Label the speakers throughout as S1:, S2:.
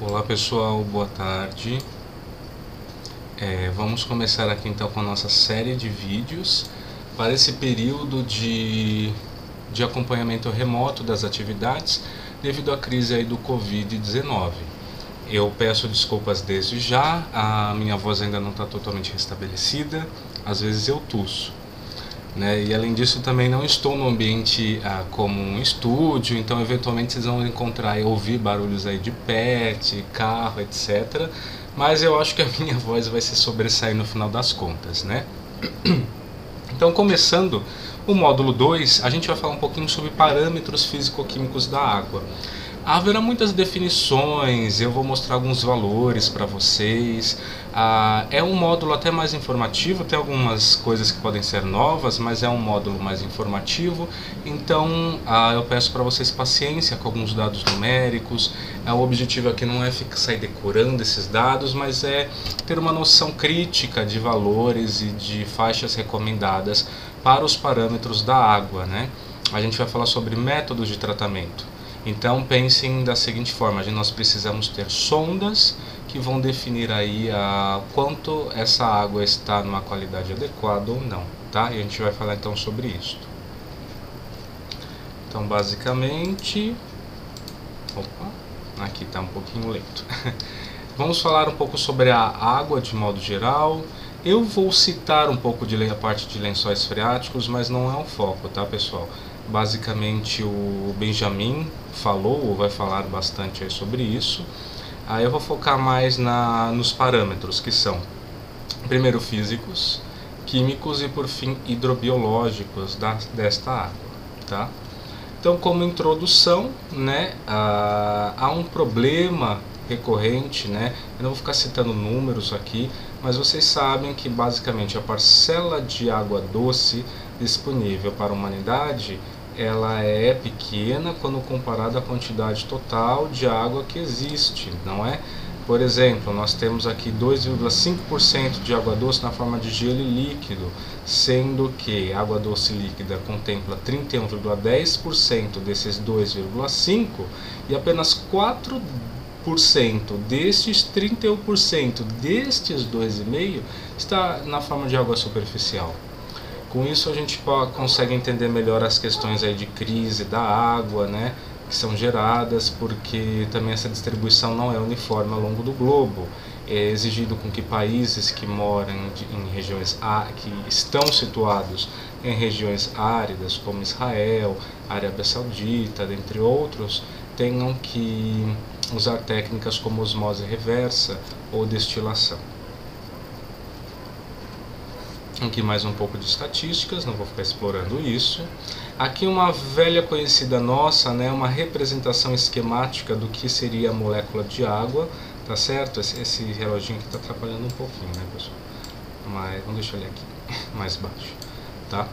S1: Olá pessoal, boa tarde. Vamos começar aqui então com a nossa série de vídeos para esse período de acompanhamento remoto das atividades devido à crise aí do Covid-19. Eu peço desculpas desde já, a minha voz ainda não está totalmente restabelecida, às vezes eu tuço. E além disso também não estou no ambiente como um estúdio, então eventualmente vocês vão encontrar e ouvir barulhos aí de pet, carro, etc. Mas eu acho que a minha voz vai se sobressair no final das contas, né? Então, começando o módulo 2, a gente vai falar um pouquinho sobre parâmetros físico-químicos da água. Haverá muitas definições, eu vou mostrar alguns valores para vocês. É um módulo até mais informativo, tem algumas coisas que podem ser novas, mas é um módulo mais informativo. Então eu peço para vocês paciência com alguns dados numéricos. O objetivo aqui não é sair decorando esses dados, mas é ter uma noção crítica de valores e de faixas recomendadas para os parâmetros da água, né? A gente vai falar sobre métodos de tratamento. Então pensem da seguinte forma: nós precisamos ter sondas que vão definir aí quanto essa água está numa qualidade adequada ou não, tá? E a gente vai falar então sobre isso. Então basicamente, aqui está um pouquinho lento. Vamos falar um pouco sobre a água de modo geral. Eu vou citar um pouco a parte de lençóis freáticos, mas não é o foco, tá, pessoal? Basicamente o Benjamin falou ou vai falar bastante aí sobre isso. Aí eu vou focar mais nos parâmetros, que são primeiro físicos, químicos e por fim hidrobiológicos desta água, tá? Então, como introdução, né, há um problema recorrente, né? Eu não vou ficar citando números aqui, mas vocês sabem que basicamente a parcela de água doce disponível para a humanidade ela é pequena quando comparada à quantidade total de água que existe, não é? Por exemplo, nós temos aqui 2,5% de água doce na forma de gelo líquido, sendo que a água doce líquida contempla 31,10% desses 2,5% e apenas 4% destes 31% destes 2,5% está na forma de água superficial. Com isso a gente consegue entender melhor as questões aí de crise da água, né, que são geradas, porque também essa distribuição não é uniforme ao longo do globo. É exigido com que países que moram em regiões que estão situados em regiões áridas, como Israel, Arábia Saudita, dentre outros, tenham que usar técnicas como osmose reversa ou destilação. Aqui mais um pouco de estatísticas, não vou ficar explorando isso. Aqui uma velha conhecida nossa, né, uma representação esquemática do que seria a molécula de água, tá certo? Esse reloginho aqui está atrapalhando um pouquinho, né, pessoal? Mas vamos deixar ele aqui, mais baixo, tá?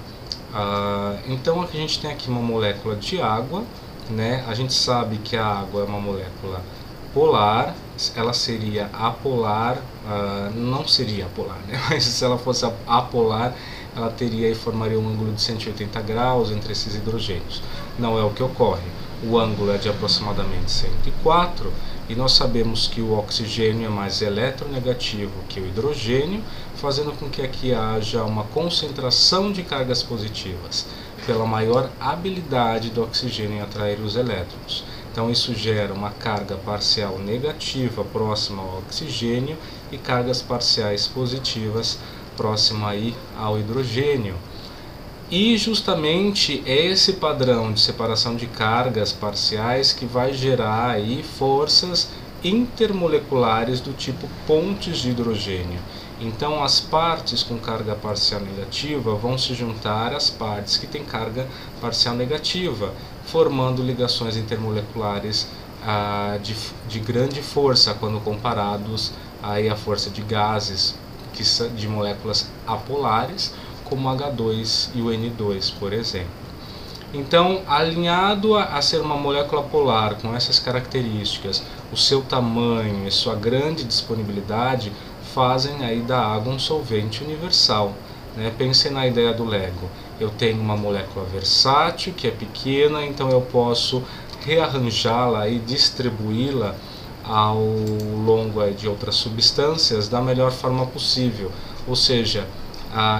S1: Então a gente tem aqui uma molécula de água, né? A gente sabe que a água é uma molécula polar, ela seria apolar, não seria apolar, né? Mas se ela fosse apolar, ela teria e formaria um ângulo de 180 graus entre esses hidrogênios. Não é o que ocorre. O ângulo é de aproximadamente 104 e nós sabemos que o oxigênio é mais eletronegativo que o hidrogênio, fazendo com que aqui haja uma concentração de cargas positivas, pela maior habilidade do oxigênio em atrair os elétrons. Então isso gera uma carga parcial negativa próxima ao oxigênio e cargas parciais positivas próxima aí ao hidrogênio. E justamente é esse padrão de separação de cargas parciais que vai gerar aí forças intermoleculares do tipo pontes de hidrogênio. Então as partes com carga parcial negativa vão se juntar às partes que têm carga parcial negativa, formando ligações intermoleculares de grande força quando comparados aí à força de gases de moléculas apolares, como o H2 e o N2, por exemplo. Então, alinhado a ser uma molécula polar com essas características, o seu tamanho e sua grande disponibilidade fazem aí da água um solvente universal, né? Pense na ideia do Lego. Eu tenho uma molécula versátil, que é pequena, então eu posso rearranjá-la e distribuí-la ao longo de outras substâncias da melhor forma possível. Ou seja,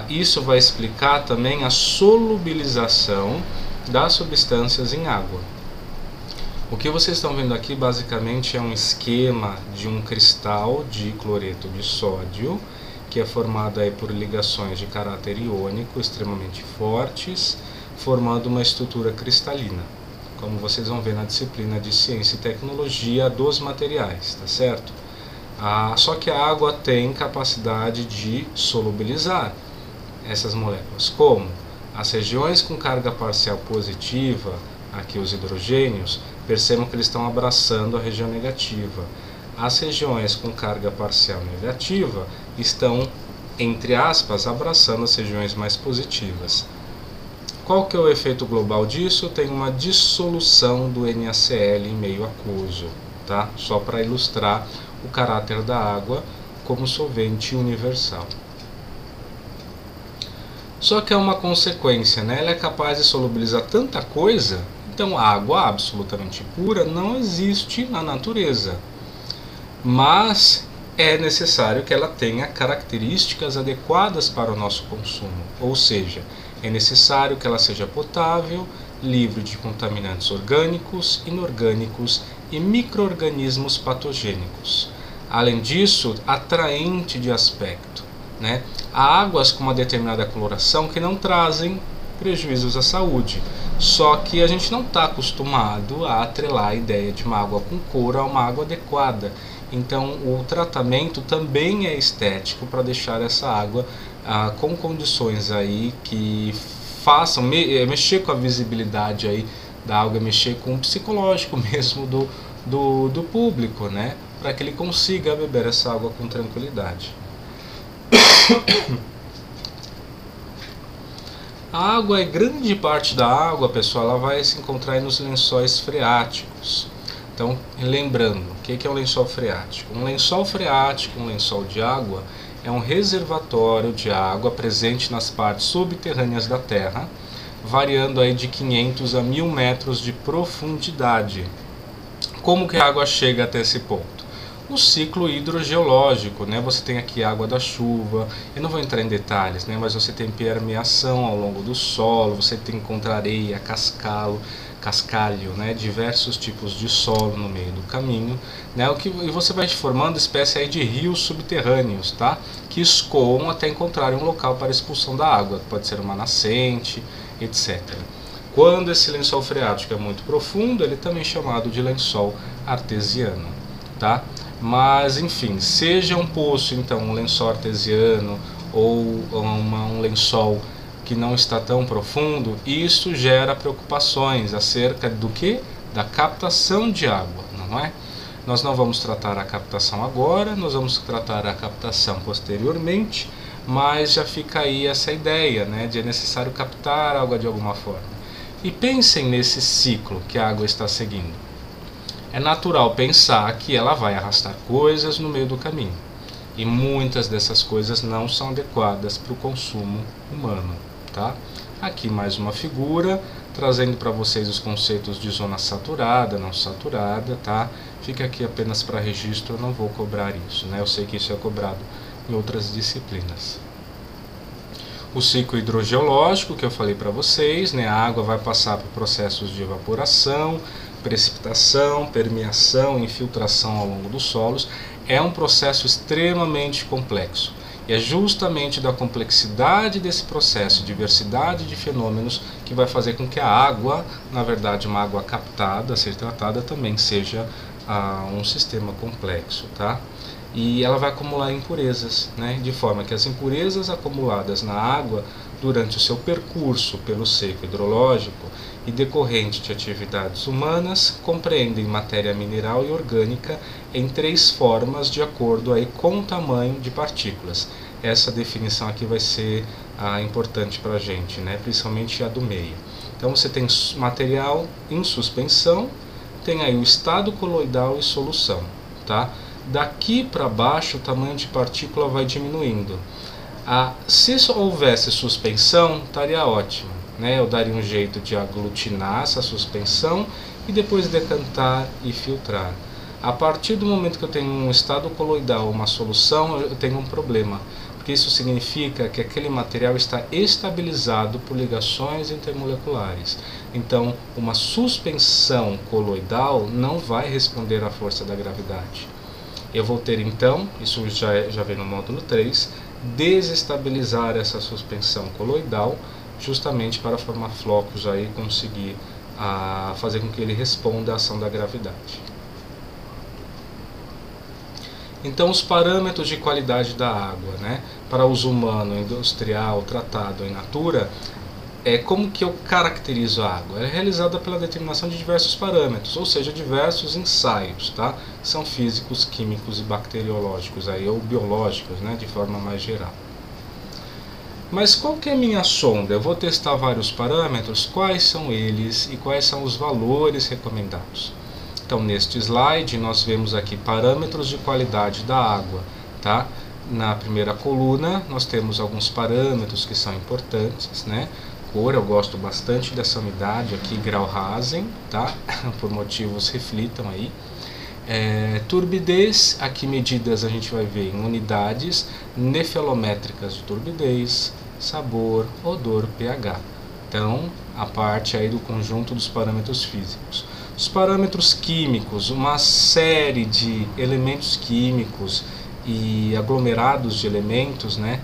S1: isso vai explicar também a solubilização das substâncias em água. O que vocês estão vendo aqui basicamente é um esquema de um cristal de cloreto de sódio, que é formado aí por ligações de caráter iônico extremamente fortes, formando uma estrutura cristalina, como vocês vão ver na disciplina de Ciência e Tecnologia dos Materiais, tá certo? Só que a água tem capacidade de solubilizar essas moléculas. Como? As regiões com carga parcial positiva, aqui os hidrogênios, percebam que eles estão abraçando a região negativa. As regiões com carga parcial negativa estão, entre aspas, abraçando as regiões mais positivas. Qual que é o efeito global disso? Tem uma dissolução do NaCl em meio aquoso, tá? Só para ilustrar o caráter da água como solvente universal. Só que é uma consequência, né? Ela é capaz de solubilizar tanta coisa, então a água absolutamente pura não existe na natureza. Mas é necessário que ela tenha características adequadas para o nosso consumo, ou seja, é necessário que ela seja potável, livre de contaminantes orgânicos, inorgânicos e micro-organismos patogênicos. Além disso, atraente de aspecto, né? Há águas com uma determinada coloração que não trazem prejuízos à saúde, só que a gente não está acostumado a atrelar a ideia de uma água com cor a uma água adequada. Então o tratamento também é estético para deixar essa água com condições aí que façam mexer com a visibilidade aí da água, mexer com o psicológico mesmo do público, né? Para que ele consiga beber essa água com tranquilidade. A água, grande parte da água, pessoal, ela vai se encontrar nos lençóis freáticos. Então, lembrando, o que é um lençol freático? Um lençol freático, um lençol de água, é um reservatório de água presente nas partes subterrâneas da Terra, variando aí de 500 a 1000 metros de profundidade. Como que a água chega até esse ponto? O ciclo hidrogeológico, né? Você tem aqui a água da chuva, eu não vou entrar em detalhes, né? Mas você tem permeação ao longo do solo, você tem encontrar areia, cascalho, né? Diversos tipos de solo no meio do caminho, né? E você vai formando espécie aí de rios subterrâneos, tá? Que escoam até encontrar um local para expulsão da água, pode ser uma nascente, etc. Quando esse lençol freático é muito profundo, ele também é chamado de lençol artesiano, tá? Mas enfim, seja um poço, então um lençol artesiano ou um lençol que não está tão profundo, isso gera preocupações acerca do que? Da captação de água, não é? Nós não vamos tratar a captação agora, nós vamos tratar a captação posteriormente, mas já fica aí essa ideia, né, de é necessário captar água de alguma forma. E pensem nesse ciclo que a água está seguindo. É natural pensar que ela vai arrastar coisas no meio do caminho. E muitas dessas coisas não são adequadas para o consumo humano, tá? Aqui mais uma figura, trazendo para vocês os conceitos de zona saturada, não saturada, tá? Fica aqui apenas para registro, eu não vou cobrar isso, né? Eu sei que isso é cobrado em outras disciplinas. O ciclo hidrogeológico que eu falei para vocês, né? A água vai passar por processos de evaporação, precipitação, permeação, infiltração ao longo dos solos. É um processo extremamente complexo. E é justamente da complexidade desse processo, diversidade de fenômenos, que vai fazer com que a água, na verdade uma água captada, a ser tratada, também seja um sistema complexo, tá? E ela vai acumular impurezas, né? De forma que as impurezas acumuladas na água durante o seu percurso pelo ciclo hidrológico e decorrente de atividades humanas compreendem matéria mineral e orgânica em 3 formas de acordo aí com o tamanho de partículas. Essa definição aqui vai ser importante para a gente, né? Principalmente a do meio. Então você tem material em suspensão, tem aí o estado coloidal e solução, tá? Daqui para baixo o tamanho de partícula vai diminuindo. Se só houvesse suspensão, estaria ótimo, né? Eu daria um jeito de aglutinar essa suspensão e depois decantar e filtrar. A partir do momento que eu tenho um estado coloidal, uma solução, eu tenho um problema, porque isso significa que aquele material está estabilizado por ligações intermoleculares. Então, uma suspensão coloidal não vai responder à força da gravidade. Eu vou ter então, isso já vem no módulo 3, desestabilizar essa suspensão coloidal, justamente para formar flocos aí e conseguir fazer com que ele responda à ação da gravidade. Então, os parâmetros de qualidade da água, né, para uso humano, industrial, tratado in natura, como que eu caracterizo a água? É realizada pela determinação de diversos parâmetros, ou seja, diversos ensaios, tá? São físicos, químicos e bacteriológicos, aí, ou biológicos, né, de forma mais geral. Mas qual que é a minha sonda? Eu vou testar vários parâmetros, quais são eles e quais são os valores recomendados. Então, neste slide, nós vemos aqui parâmetros de qualidade da água, tá? Na primeira coluna, nós temos alguns parâmetros que são importantes, né? Cor, eu gosto bastante dessa unidade aqui, Grauhasen, tá? Por motivos reflitam aí. Turbidez, aqui medidas a gente vai ver em unidades nefelométricas de turbidez, sabor, odor, pH. Então, a parte aí do conjunto dos parâmetros físicos. Os parâmetros químicos, uma série de elementos químicos e aglomerados de elementos, né,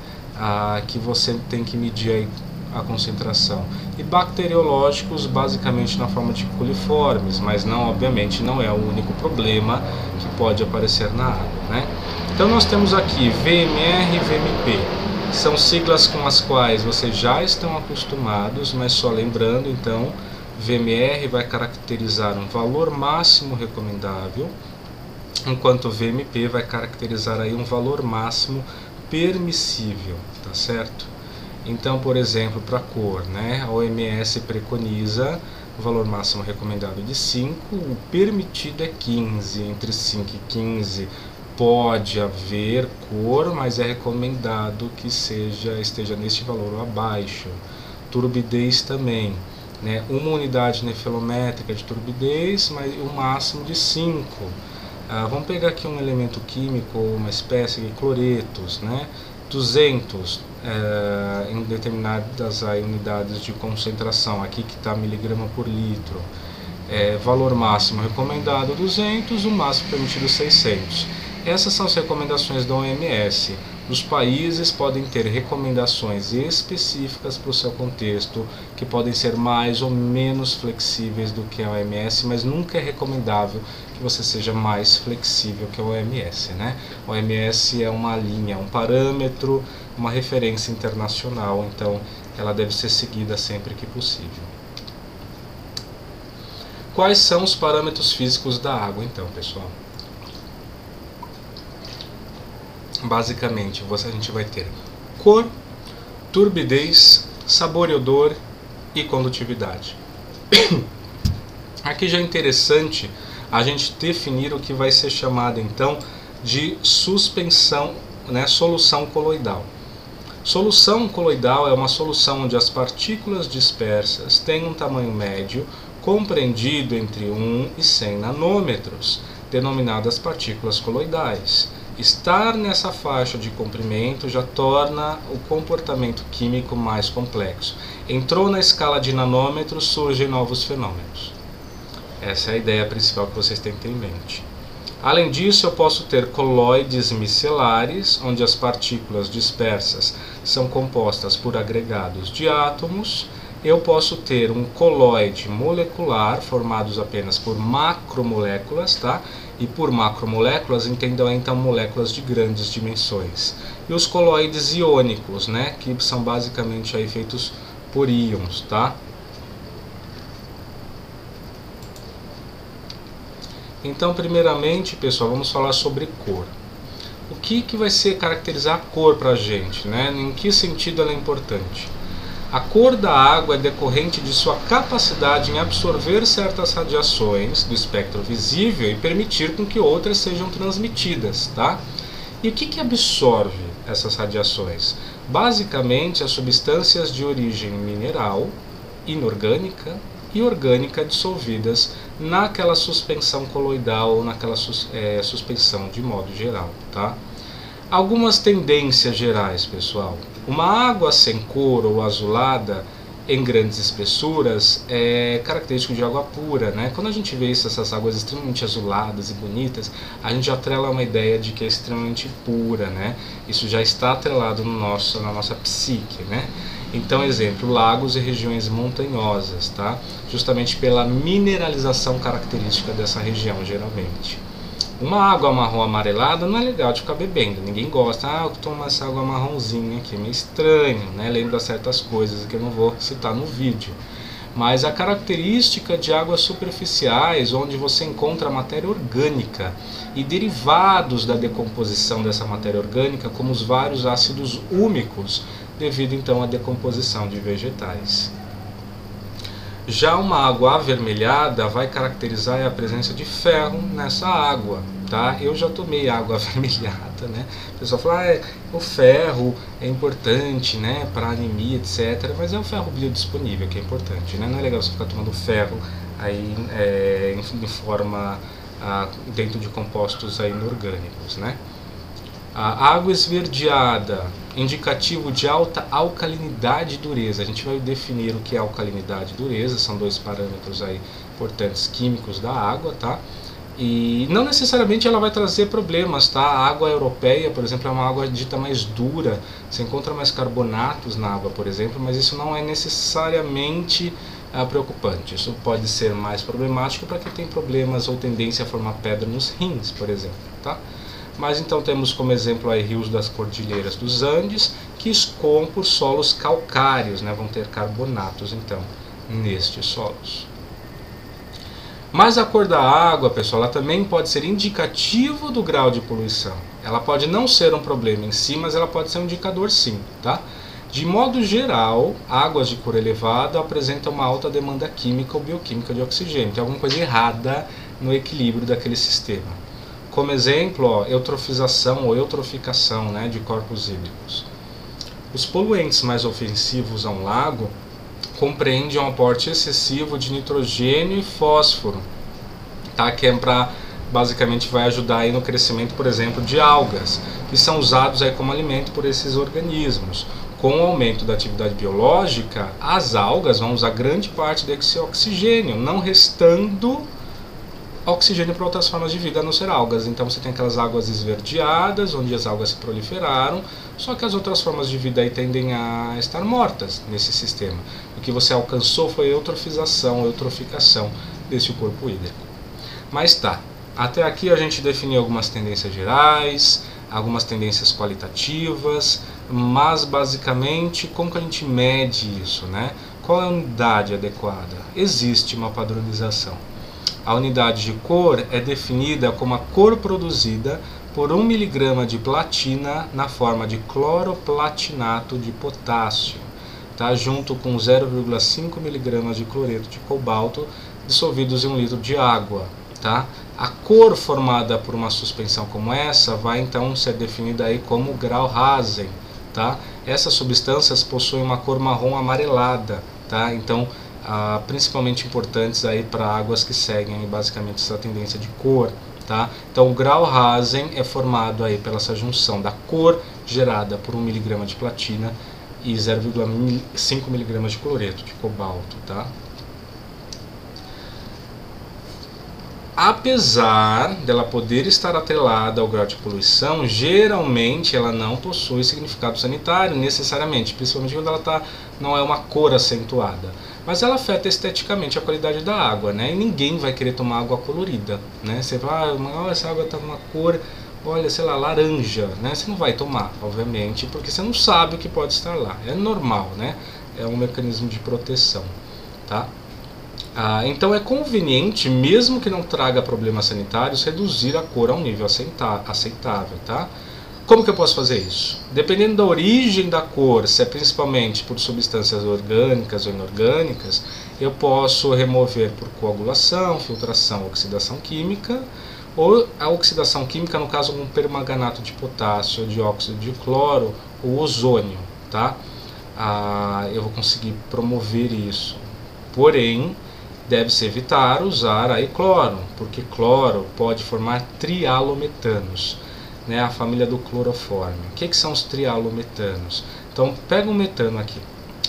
S1: que você tem que medir aí a concentração. E bacteriológicos, basicamente na forma de coliformes, mas não, obviamente, não é o único problema que pode aparecer na água, né? Então nós temos aqui VMR e VMP, são siglas com as quais vocês já estão acostumados, mas só lembrando, então, VMR vai caracterizar um valor máximo recomendável, enquanto VMP vai caracterizar aí um valor máximo permissível, tá certo? Então, por exemplo, para a cor, né, a OMS preconiza o valor máximo recomendado de 5, o permitido é 15, entre 5 e 15 pode haver cor, mas é recomendado que esteja neste valor ou abaixo. Turbidez também, né, uma unidade nefelométrica de turbidez, mas o máximo de 5. Vamos pegar aqui um elemento químico, uma espécie de cloretos, né, 200 em determinadas unidades de concentração, aqui que está miligrama por litro. Valor máximo recomendado 200, o máximo permitido 600. Essas são as recomendações da OMS. Os países podem ter recomendações específicas para o seu contexto, que podem ser mais ou menos flexíveis do que a OMS, mas nunca é recomendável que você seja mais flexível que a OMS, né? A OMS é uma linha, um parâmetro, uma referência internacional, então ela deve ser seguida sempre que possível. Quais são os parâmetros físicos da água, então, pessoal? Basicamente, a gente vai ter cor, turbidez, sabor e odor e condutividade. Aqui já é interessante a gente definir o que vai ser chamado então de suspensão, né, solução coloidal. Solução coloidal é uma solução onde as partículas dispersas têm um tamanho médio compreendido entre 1 e 100 nanômetros, denominadas partículas coloidais. Estar nessa faixa de comprimento já torna o comportamento químico mais complexo. Entrou na escala de nanômetros, surgem novos fenômenos. Essa é a ideia principal que vocês têm que ter em mente. Além disso, eu posso ter coloides micelares, onde as partículas dispersas são compostas por agregados de átomos. Eu posso ter um coloide molecular, formados apenas por macromoléculas, tá? E por macromoléculas, entendam então moléculas de grandes dimensões. E os coloides iônicos, né? Que são basicamente aí feitos por íons, tá? Então, primeiramente, pessoal, vamos falar sobre cor. O que vai ser caracterizar a cor para a gente, né? Em que sentido ela é importante? A cor da água é decorrente de sua capacidade em absorver certas radiações do espectro visível e permitir com que outras sejam transmitidas, tá? E o que absorve essas radiações? Basicamente, as substâncias de origem mineral, inorgânica e orgânica dissolvidas naquela suspensão coloidal ou naquela suspensão de modo geral, tá? Algumas tendências gerais, pessoal. Uma água sem cor ou azulada em grandes espessuras é característico de água pura, né? Quando a gente vê isso, essas águas extremamente azuladas e bonitas, a gente já atrela uma ideia de que é extremamente pura, né? Isso já está atrelado no na nossa psique, né? Então, exemplo, lagos e regiões montanhosas, tá? Justamente pela mineralização característica dessa região, geralmente. Uma água marrom amarelada não é legal de ficar bebendo, ninguém gosta. Ah, eu tomo essa água marronzinha aqui, meio estranho, né? Lembra certas coisas que eu não vou citar no vídeo. Mas a característica de águas superficiais, onde você encontra matéria orgânica e derivados da decomposição dessa matéria orgânica, como os vários ácidos úmicos, devido então à decomposição de vegetais. Já uma água avermelhada vai caracterizar a presença de ferro nessa água, tá? Eu já tomei água avermelhada, né? O pessoal fala, o ferro é importante, né, para anemia, etc. Mas é o ferro biodisponível que é importante, né? Não é legal você ficar tomando ferro aí em forma dentro de compostos aí inorgânicos, né? A água esverdeada, indicativo de alta alcalinidade e dureza. A gente vai definir o que é alcalinidade e dureza, são dois parâmetros aí importantes químicos da água, tá? E não necessariamente ela vai trazer problemas, tá? A água europeia, por exemplo, é uma água dita mais dura, você encontra mais carbonatos na água, por exemplo, mas isso não é necessariamente preocupante. Isso pode ser mais problemático para quem tem problemas ou tendência a formar pedra nos rins, por exemplo, tá? Mas então temos como exemplo aí rios das cordilheiras dos Andes que escoam por solos calcários, né? Vão ter carbonatos então nestes solos. Mas a cor da água, pessoal, ela também pode ser indicativo do grau de poluição. Ela pode não ser um problema em si, mas ela pode ser um indicador sim, tá? De modo geral, águas de cor elevada apresentam uma alta demanda química ou bioquímica de oxigênio. Tem alguma coisa errada no equilíbrio daquele sistema. Como exemplo, eutrofização ou eutroficação, né, de corpos hídricos. Os poluentes mais ofensivos a um lago compreendem um aporte excessivo de nitrogênio e fósforo, tá? Que basicamente vai ajudar aí no crescimento, por exemplo, de algas, que são usados aí como alimento por esses organismos. Com o aumento da atividade biológica, as algas vão usar grande parte desse oxigênio, não restando oxigênio para outras formas de vida, a não ser algas. Então você tem aquelas águas esverdeadas, onde as algas se proliferaram, só que as outras formas de vida aí tendem a estar mortas nesse sistema. O que você alcançou foi a eutrofização, a eutroficação desse corpo hídrico. Mas tá, até aqui a gente definiu algumas tendências gerais, algumas tendências qualitativas, mas basicamente como que a gente mede isso, né? Qual é a unidade adequada? Existe uma padronização. A unidade de cor é definida como a cor produzida por 1 mg de platina na forma de cloroplatinato de potássio, tá? Junto com 0,5 mg de cloreto de cobalto dissolvidos em 1 litro de água. Tá? A cor formada por uma suspensão como essa vai então ser definida aí como Grauhasen. Tá? Essas substâncias possuem uma cor marrom amarelada, tá? Então principalmente importantes aí para águas que seguem basicamente essa tendência de cor, tá? Então o Grauhasen é formado aí pela essa junção da cor gerada por 1 mg de platina e 0,5 mg de cloreto de cobalto, tá? Apesar dela poder estar atrelada ao grau de poluição, geralmente ela não possui significado sanitário necessariamente, principalmente quando ela não é uma cor acentuada. Mas ela afeta esteticamente a qualidade da água, né? E ninguém vai querer tomar água colorida, né? Você fala, essa água está com uma cor, olha, sei lá, laranja, né? Você não vai tomar, obviamente, porque você não sabe o que pode estar lá. É normal, né? É um mecanismo de proteção, tá? Então é conveniente, mesmo que não traga problemas sanitários, reduzir a cor a um nível aceitável, tá? Como que eu posso fazer isso? Dependendo da origem da cor, se é principalmente por substâncias orgânicas ou inorgânicas, eu posso remover por coagulação, filtração, oxidação química, ou a oxidação química, no caso, com permanganato de potássio, dióxido de cloro ou ozônio, tá? Eu vou conseguir promover isso. Porém, Deve-se evitar usar aí cloro, porque cloro pode formar trialometanos, né, a família do cloroforme. O que são os trialometanos? Então, pega um metano aqui,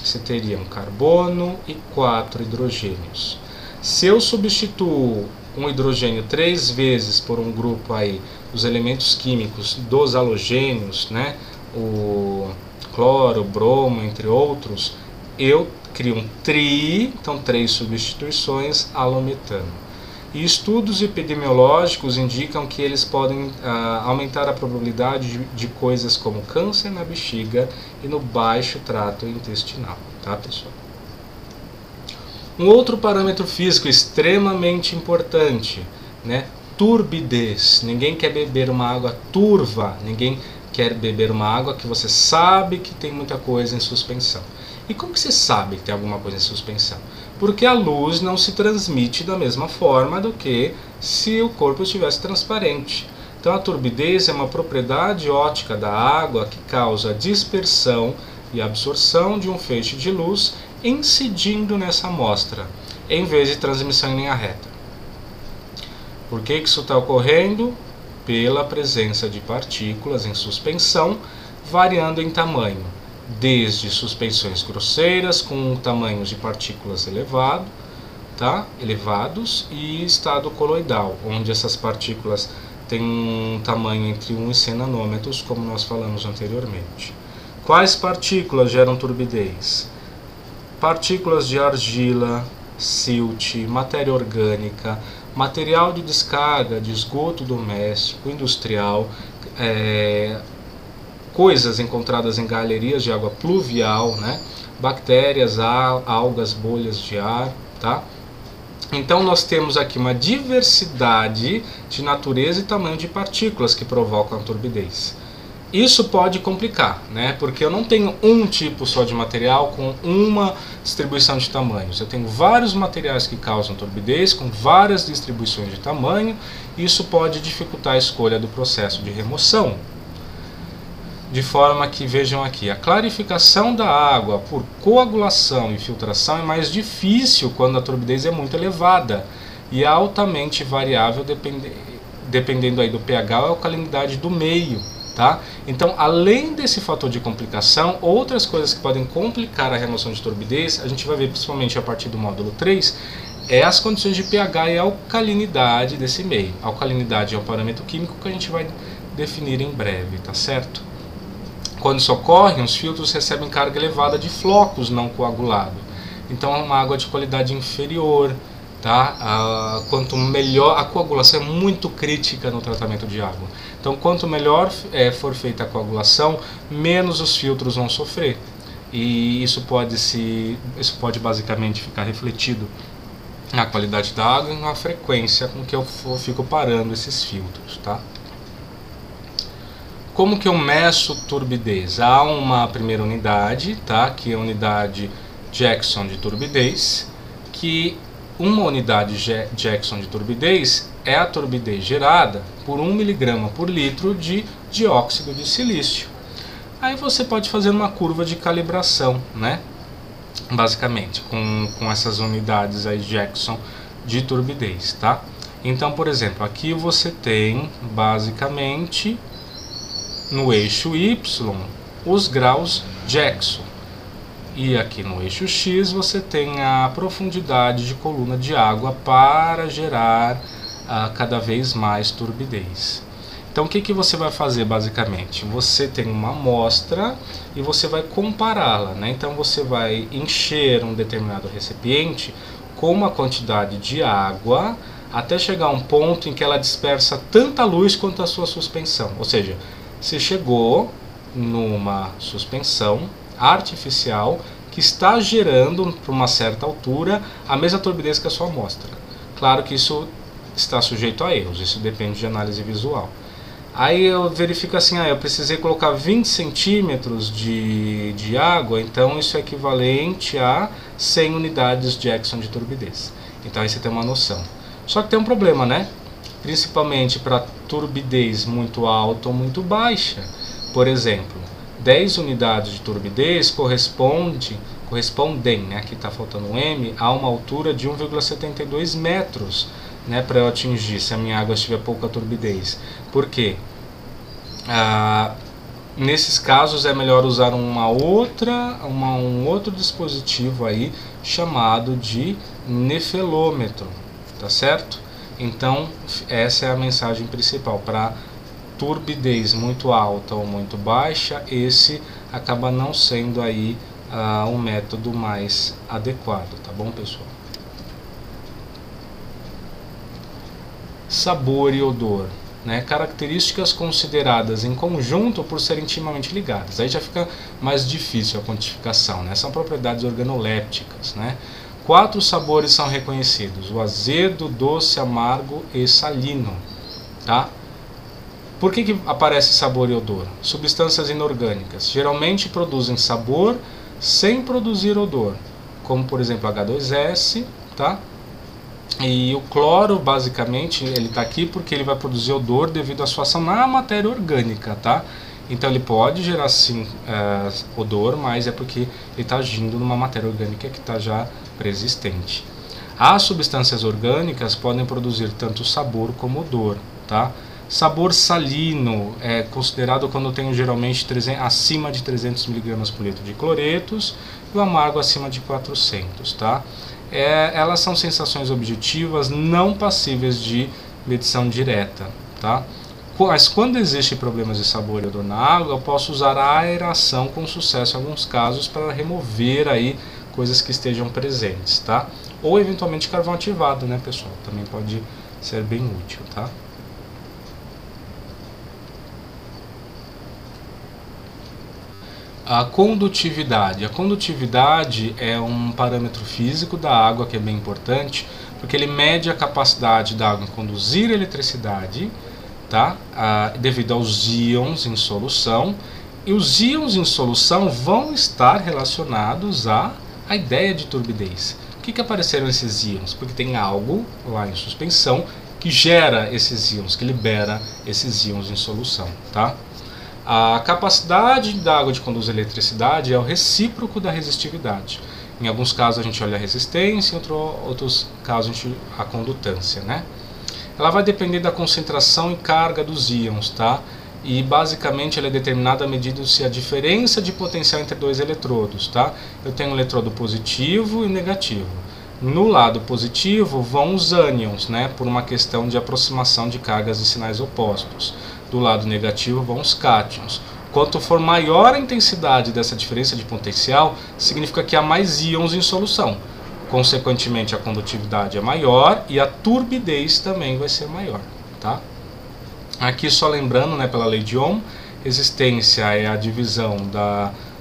S1: você teria um carbono e 4 hidrogênios. Se eu substituo um hidrogênio 3 vezes por um grupo aí, os elementos químicos dos halogênios, né, o cloro, bromo, entre outros, eu crio um tri, então 3 substituições, alometano. E estudos epidemiológicos indicam que eles podem aumentar a probabilidade de coisas como câncer na bexiga e no baixo trato intestinal, tá, pessoal? Um outro parâmetro físico extremamente importante, né? Turbidez. Ninguém quer beber uma água turva, ninguém quer beber uma água que você sabe que tem muita coisa em suspensão. E como que você sabe que tem alguma coisa em suspensão? Porque a luz não se transmite da mesma forma do que se o corpo estivesse transparente. Então a turbidez é uma propriedade óptica da água que causa a dispersão e absorção de um feixe de luz incidindo nessa amostra, em vez de transmissão em linha reta. Por que isso está ocorrendo? Pela presença de partículas em suspensão, variando em tamanho, desde suspensões grosseiras com tamanhos de partículas elevados, e estado coloidal, onde essas partículas têm um tamanho entre 1 e 100 nanômetros, como nós falamos anteriormente. Quais partículas geram turbidez? Partículas de argila, silt, matéria orgânica, material de descarga de esgoto doméstico, industrial, coisas encontradas em galerias de água pluvial, né? Bactérias, algas, bolhas de ar, tá? Então nós temos aqui uma diversidade de natureza e tamanho de partículas que provocam a turbidez. Isso pode complicar, né? Porque eu não tenho um tipo só de material com uma distribuição de tamanhos. Eu tenho vários materiais que causam turbidez com várias distribuições de tamanho. Isso pode dificultar a escolha do processo de remoção. De forma que, vejam aqui, a clarificação da água por coagulação e filtração é mais difícil quando a turbidez é muito elevada e é altamente variável dependendo aí do pH ou alcalinidade do meio. Tá? Então, além desse fator de complicação, outras coisas que podem complicar a remoção de turbidez, a gente vai ver principalmente a partir do módulo 3, é as condições de pH e alcalinidade desse meio. A alcalinidade é um parâmetro químico que a gente vai definir em breve, tá certo? Quando isso ocorre, os filtros recebem carga elevada de flocos não coagulados. Então, é uma água de qualidade inferior. Tá? Quanto melhor, a coagulação é muito crítica no tratamento de água. Então, quanto melhor for feita a coagulação, menos os filtros vão sofrer. E isso pode basicamente ficar refletido na qualidade da água e na frequência com que eu fico parando esses filtros. Tá? Como que eu meço turbidez? Há uma primeira unidade, tá? Que é a unidade Jackson de turbidez, que uma unidade Jackson de turbidez é a turbidez gerada por 1 mg por litro de dióxido de silício. Aí você pode fazer uma curva de calibração, né? Basicamente, com essas unidades aí Jackson de turbidez, tá? Então, por exemplo, aqui você tem basicamente no eixo Y os graus Jackson. E aqui no eixo X você tem a profundidade de coluna de água para gerar cada vez mais turbidez. Então o que você vai fazer basicamente? Você tem uma amostra e você vai compará-la, né? Então você vai encher um determinado recipiente com uma quantidade de água até chegar a um ponto em que ela dispersa tanta luz quanto a sua suspensão. Ou seja, você chegou numa suspensão artificial que está gerando, por uma certa altura, a mesma turbidez que a sua amostra. Claro que isso está sujeito a erros, isso depende de análise visual. Aí eu verifico assim, eu precisei colocar 20 centímetros de água, então isso é equivalente a 100 unidades Jackson de turbidez. Então aí você tem uma noção. Só que tem um problema, né? Principalmente para turbidez muito alta ou muito correspondem, né, aqui está faltando um M, a uma altura de 1,72 metros, né, para eu atingir, se a minha água tiver pouca turbidez. Por quê? Nesses casos é melhor usar um outro dispositivo aí chamado de nefelômetro, tá certo? Então essa é a mensagem principal. Para turbidez muito alta ou muito baixa, esse acaba não sendo aí um método mais adequado, tá bom, pessoal? Sabor e odor, né? Características consideradas em conjunto por serem intimamente ligadas. Aí já fica mais difícil a quantificação, né? São propriedades organolépticas, né? 4 sabores são reconhecidos: o azedo, doce, amargo e salino, tá? Por que aparece sabor e odor? Substâncias inorgânicas geralmente produzem sabor sem produzir odor, como por exemplo H2S, tá? E o cloro, basicamente, ele está aqui porque ele vai produzir odor devido à sua ação na matéria orgânica, tá? Então ele pode gerar sim odor, mas é porque ele está agindo numa matéria orgânica que está já preexistente. As substâncias orgânicas podem produzir tanto sabor como odor, tá? Sabor salino é considerado quando tem geralmente acima de 300 mg por litro de cloretos e o amargo acima de 400, tá? Elas são sensações objetivas não passíveis de medição direta, tá? Mas quando existe problemas de sabor e odor na água, eu posso usar a aeração com sucesso em alguns casos para remover aí coisas que estejam presentes, tá? Ou eventualmente carvão ativado, né, pessoal? Também pode ser bem útil, tá? A condutividade. A condutividade é um parâmetro físico da água que é bem importante, porque ele mede a capacidade da água em conduzir eletricidade, tá? Devido aos íons em solução. E os íons em solução vão estar relacionados à ideia de turbidez. Por que apareceram esses íons? Porque tem algo lá em suspensão que gera esses íons, que libera esses íons em solução, tá? A capacidade da água de conduzir eletricidade é o recíproco da resistividade. Em alguns casos a gente olha a resistência, em outros casos a condutância, né? Ela vai depender da concentração e carga dos íons, tá? E basicamente ela é determinada medindo-se a diferença de potencial entre dois eletrodos, tá? Eu tenho um eletrodo positivo e negativo. No lado positivo vão os ânions, né? Por uma questão de aproximação de cargas e sinais opostos. Do lado negativo vão os cátions. Quanto for maior a intensidade dessa diferença de potencial, significa que há mais íons em solução. Consequentemente, a condutividade é maior e a turbidez também vai ser maior, tá? Aqui só lembrando, né, pela lei de Ohm, resistência é a divisão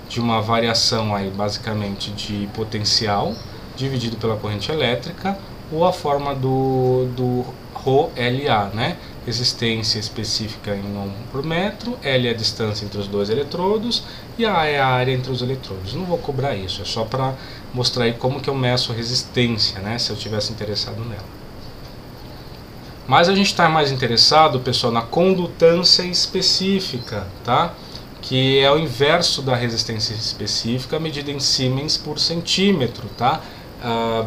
S1: de uma variação aí, basicamente de potencial dividido pela corrente elétrica, ou a forma do ρLA, né? Resistência específica em ohm por metro, L é a distância entre os dois eletrodos e A é a área entre os eletrodos. Não vou cobrar isso, é só para mostrar aí como que eu meço a resistência, né, se eu tivesse interessado nela. Mas a gente está mais interessado, pessoal, na condutância específica, tá? Que é o inverso da resistência específica, medida em Siemens por centímetro, tá?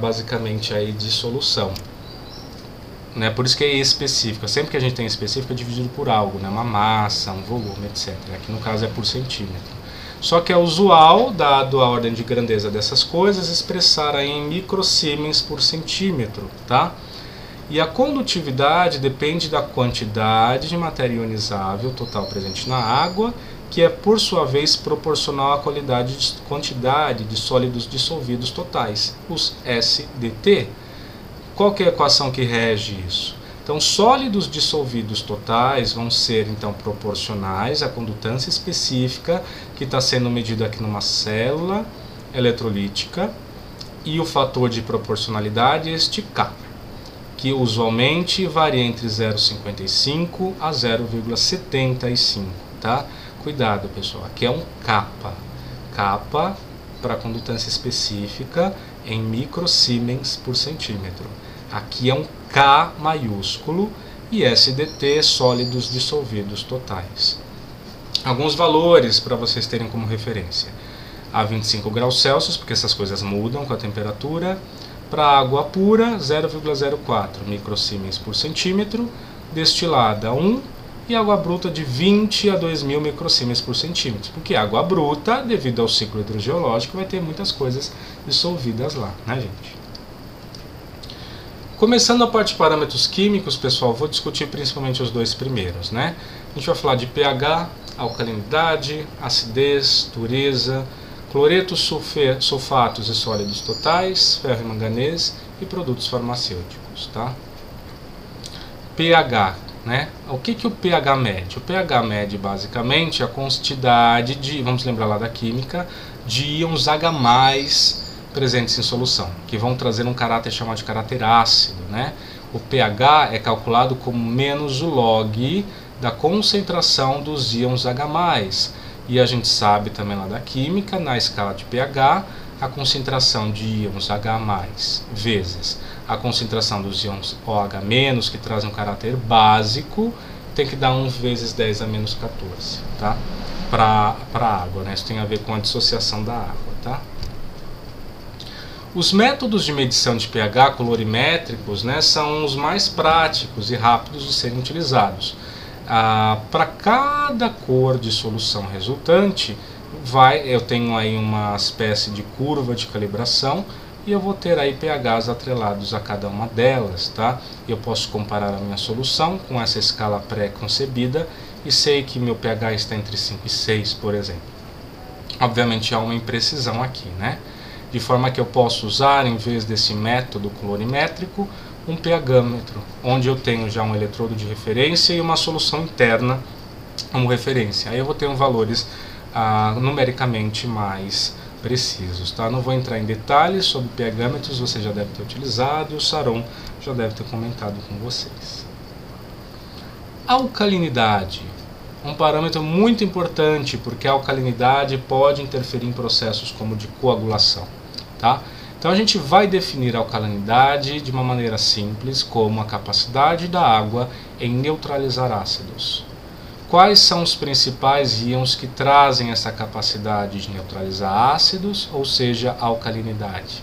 S1: Basicamente aí de solução. Né? Por isso que é específica. Sempre que a gente tem específica é dividido por algo, né? Uma massa, um volume, etc. Aqui no caso é por centímetro. Só que é usual, dado a ordem de grandeza dessas coisas, expressar aí em microsiemens por centímetro, tá? E a condutividade depende da quantidade de matéria ionizável total presente na água, que é por sua vez proporcional à quantidade de sólidos dissolvidos totais, os SDT. Qual que é a equação que rege isso? Então, sólidos dissolvidos totais vão ser então proporcionais à condutância específica que está sendo medida aqui numa célula eletrolítica, e o fator de proporcionalidade é este K, que usualmente varia entre 0,55 a 0,75, tá? Cuidado, pessoal, aqui é um kappa. Kappa para condutância específica em microsiemens por centímetro. Aqui é um K maiúsculo e SDT, sólidos dissolvidos totais. Alguns valores para vocês terem como referência. a 25 graus Celsius, porque essas coisas mudam com a temperatura. Para água pura, 0,04 microsiemens por centímetro, destilada 1, e água bruta de 20 a 2.000 microsiemens por centímetro, porque água bruta, devido ao ciclo hidrogeológico, vai ter muitas coisas dissolvidas lá, né, gente? Começando a parte de parâmetros químicos, pessoal, vou discutir principalmente os dois primeiros, né? A gente vai falar de pH, alcalinidade, acidez, dureza, cloretos, sulfatos e sólidos totais, ferro e manganês e produtos farmacêuticos, tá? pH, né? O que o pH mede? O pH mede basicamente a quantidade de, vamos lembrar lá da química, de íons H+ presentes em solução, que vão trazer um caráter chamado de caráter ácido, né? O pH é calculado como menos o log da concentração dos íons H+. E a gente sabe também lá da química, na escala de pH, a concentração de íons H+ vezes a concentração dos íons OH-, que trazem um caráter básico, tem que dar 1 vezes 10 a menos 14, tá? Para a água, né? Isso tem a ver com a dissociação da água, tá? Os métodos de medição de pH colorimétricos, né, são os mais práticos e rápidos de serem utilizados. Para cada cor de solução resultante, eu tenho aí uma espécie de curva de calibração e eu vou ter aí pHs atrelados a cada uma delas, tá? Eu posso comparar a minha solução com essa escala pré-concebida e sei que meu pH está entre 5 e 6, por exemplo. Obviamente há uma imprecisão aqui, né? De forma que eu posso usar, em vez desse método colorimétrico, um pHmetro, onde eu tenho já um eletrodo de referência e uma solução interna como referência. Aí eu vou ter valores numericamente mais precisos, tá? Não vou entrar em detalhes sobre pHmetros, você já deve ter utilizado e o Saron já deve ter comentado com vocês. Alcalinidade, um parâmetro muito importante, porque a alcalinidade pode interferir em processos como de coagulação, tá? Então a gente vai definir a alcalinidade de uma maneira simples, como a capacidade da água em neutralizar ácidos. Quais são os principais íons que trazem essa capacidade de neutralizar ácidos, ou seja, a alcalinidade?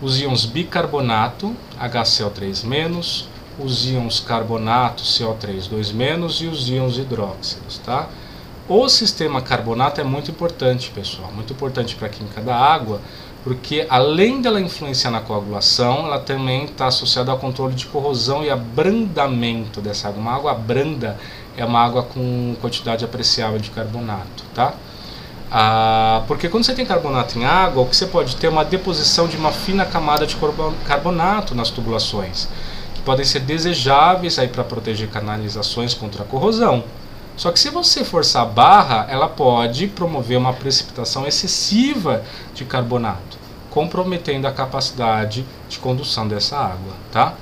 S1: Os íons bicarbonato, HCl3-, os íons carbonato, CO3-2- e os íons hidróxidos, tá? O sistema carbonato é muito importante, pessoal, muito importante para a química da água, porque além dela influenciar na coagulação, ela também está associada ao controle de corrosão e abrandamento dessa água. Uma água branda é uma água com quantidade apreciável de carbonato, tá? Porque quando você tem carbonato em água, o que você pode ter é uma deposição de uma fina camada de carbonato nas tubulações, que podem ser desejáveis para proteger canalizações contra a corrosão. Só que se você forçar a barra, ela pode promover uma precipitação excessiva de carbonato, comprometendo a capacidade de condução dessa água, tá?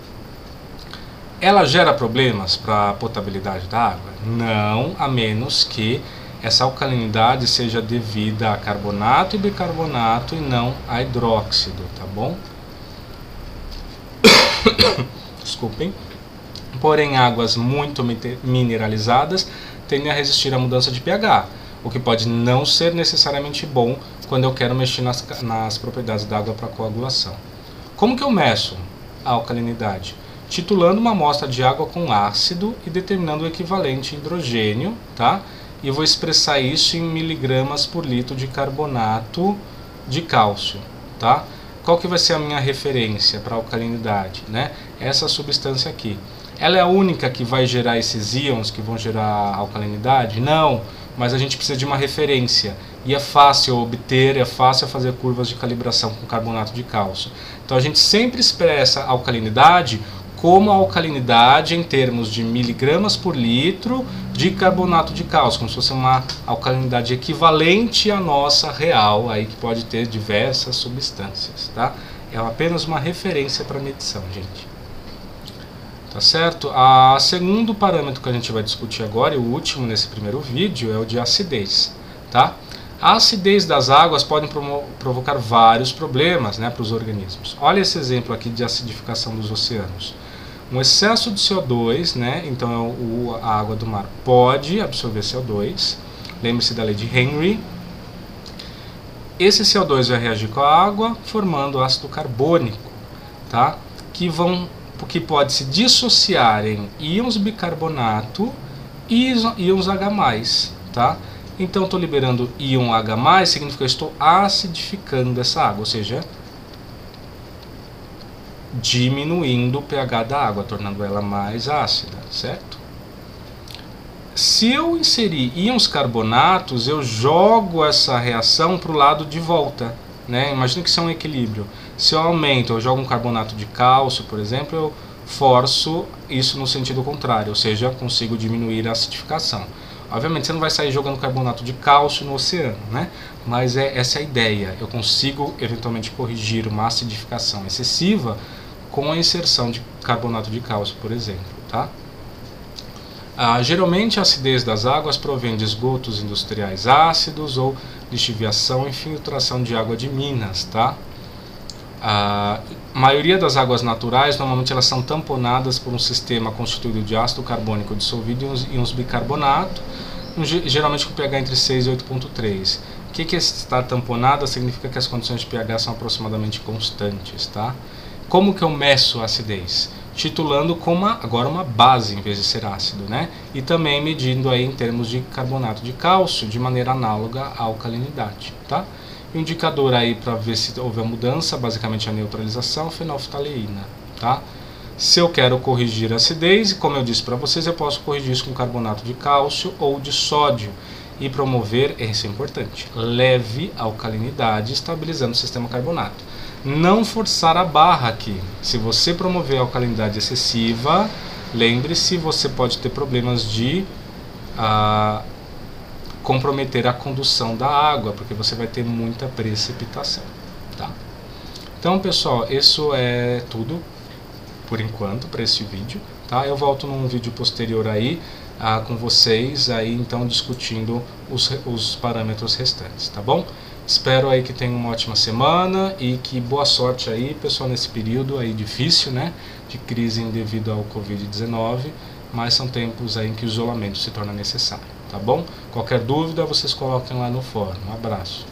S1: Ela gera problemas para a potabilidade da água? Não, a menos que essa alcalinidade seja devida a carbonato e bicarbonato e não a hidróxido, tá bom? Desculpem. Porém, águas muito mineralizadas tendem a resistir à mudança de pH, o que pode não ser necessariamente bom quando eu quero mexer nas propriedades da água para coagulação. Como que eu meço a alcalinidade? Titulando uma amostra de água com ácido e determinando o equivalente em hidrogênio, tá? E vou expressar isso em miligramas por litro de carbonato de cálcio, tá? Qual que vai ser a minha referência para alcalinidade, né? Essa substância aqui. Ela é a única que vai gerar esses íons que vão gerar alcalinidade? Não, mas a gente precisa de uma referência. E é fácil obter, é fácil fazer curvas de calibração com carbonato de cálcio. Então a gente sempre expressa a alcalinidade como a alcalinidade em termos de miligramas por litro de carbonato de cálcio, como se fosse uma alcalinidade equivalente à nossa real, aí que pode ter diversas substâncias, tá? É apenas uma referência para medição, gente. Tá certo? O segundo parâmetro que a gente vai discutir agora, e o último nesse primeiro vídeo, é o de acidez, tá? A acidez das águas pode provocar vários problemas, né, para os organismos. Olha esse exemplo aqui de acidificação dos oceanos. Um excesso de CO2, né, então a água do mar pode absorver CO2, lembre-se da lei de Henry, esse CO2 vai reagir com a água, formando ácido carbônico, tá? Que pode se dissociar em íons bicarbonato e íons H+, tá? Então estou liberando íon H+, significa que eu estou acidificando essa água, ou seja, diminuindo o pH da água, tornando ela mais ácida, certo? Se eu inserir íons carbonatos, eu jogo essa reação para o lado de volta, né? Imagina que isso é um equilíbrio. Se eu aumento, eu jogo um carbonato de cálcio, por exemplo, eu forço isso no sentido contrário, ou seja, consigo diminuir a acidificação. Obviamente você não vai sair jogando carbonato de cálcio no oceano, né? Mas essa é a ideia. Eu consigo eventualmente corrigir uma acidificação excessiva com a inserção de carbonato de cálcio, por exemplo, tá? Geralmente a acidez das águas provém de esgotos industriais ácidos ou lixiviação e infiltração de água de minas, tá? A maioria das águas naturais, normalmente elas são tamponadas por um sistema constituído de ácido carbônico dissolvido em íons bicarbonato, geralmente com pH entre 6 e 8,3. O que é estar tamponada? Significa que as condições de pH são aproximadamente constantes, tá? Como que eu meço a acidez? Titulando com agora uma base em vez de ser ácido, né? E também medindo aí em termos de carbonato de cálcio de maneira análoga à alcalinidade, tá? O indicador aí para ver se houve a mudança, basicamente a neutralização, fenolftaleína, tá? Se eu quero corrigir a acidez, como eu disse para vocês, eu posso corrigir isso com carbonato de cálcio ou de sódio e promover, isso é importante, leve alcalinidade, estabilizando o sistema carbonato. Não forçar a barra aqui. Se você promover a alcalinidade excessiva, lembre-se, você pode ter problemas de comprometer a condução da água, porque você vai ter muita precipitação, tá? Então, pessoal, isso é tudo por enquanto para esse vídeo, tá? Eu volto num vídeo posterior aí com vocês aí então discutindo os parâmetros restantes, tá bom? Espero aí que tenham uma ótima semana e que boa sorte aí, pessoal, nesse período aí difícil, né, de crise devido ao Covid-19, mas são tempos aí em que o isolamento se torna necessário, tá bom? Qualquer dúvida, vocês coloquem lá no fórum. Um abraço.